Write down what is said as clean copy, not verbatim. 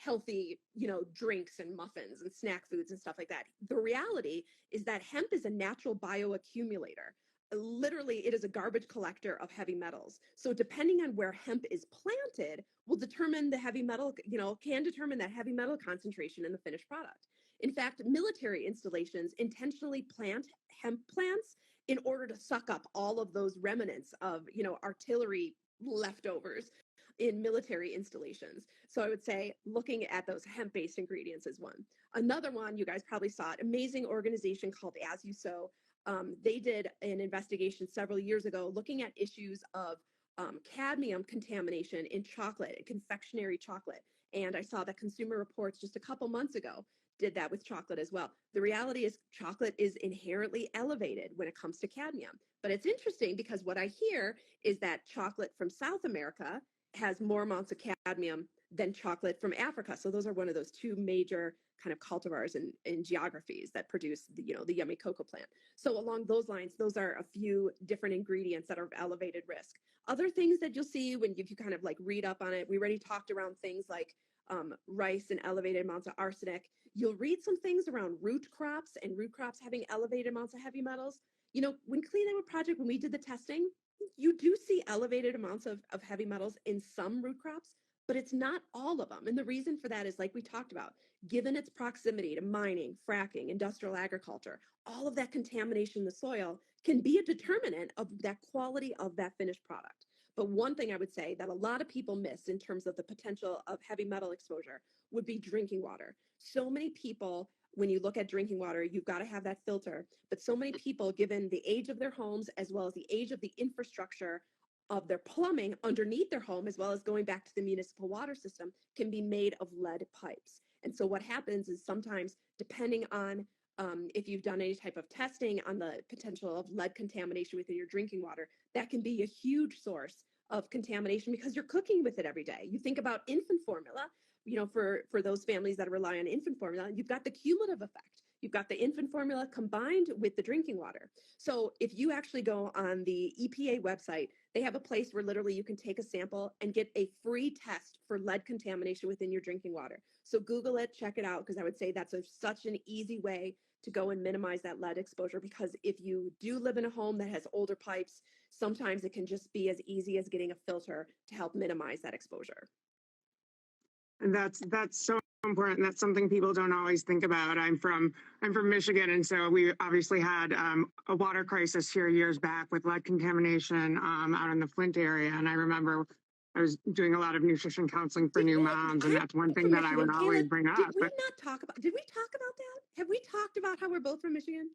healthy, drinks and muffins and snack foods and stuff like that. The reality is that hemp is a natural bioaccumulator. Literally, it is a garbage collector of heavy metals. So depending on where hemp is planted will determine the heavy metal, can determine that heavy metal concentration in the finished product. In fact, military installations intentionally plant hemp plants in order to suck up all of those remnants of, artillery leftovers in military installations. So I would say looking at those hemp-based ingredients is one. Another one, you guys probably saw it, amazing organization called As You Sow. They did an investigation several years ago looking at issues of cadmium contamination in chocolate and confectionery chocolate. And I saw that Consumer Reports just a couple months ago did that with chocolate as well. The reality is chocolate is inherently elevated when it comes to cadmium. But it's interesting because what I hear is that chocolate from South America has more amounts of cadmium than chocolate from Africa. So those are one of those two major kind of cultivars in geographies that produce the yummy cocoa plant. So along those lines, those are a few different ingredients that are of elevated risk. Other things that you'll see when if you kind of like read up on it, we already talked around things like rice and elevated amounts of arsenic. You'll read some things around root crops and root crops having elevated amounts of heavy metals. When Clean Label Project, when we did the testing, you do see elevated amounts of heavy metals in some root crops, but it's not all of them. And the reason for that is, like we talked about, given its proximity to mining, fracking, industrial agriculture, all of that contamination in the soil can be a determinant of that quality of that finished product. But one thing I would say that a lot of people miss in terms of the potential of heavy metal exposure would be drinking water. So many people, when you look at drinking water, you've got to have that filter. But so many people, given the age of their homes, as well as the age of the infrastructure of their plumbing underneath their home, as well as going back to the municipal water system, can be made of lead pipes. And so what happens is sometimes, depending on if you've done any type of testing on the potential of lead contamination within your drinking water, that can be a huge source of contamination because you're cooking with it every day. You think about infant formula, for those families that rely on infant formula, you've got the cumulative effect. You've got the infant formula combined with the drinking water. So if you actually go on the EPA website, they have a place where literally you can take a sample and get a free test for lead contamination within your drinking water. So Google it, check it out, because I would say that's such an easy way to go and minimize that lead exposure, because if you do live in a home that has older pipes, sometimes it can just be as easy as getting a filter to help minimize that exposure. And that's so important. That's something people don't always think about. I'm from Michigan, and so we obviously had a water crisis here years back with lead contamination out in the Flint area. And I remember I was doing a lot of nutrition counseling for new moms, and that's one thing that I would always bring up. Did we talk about that? Have we talked about how we're both from Michigan?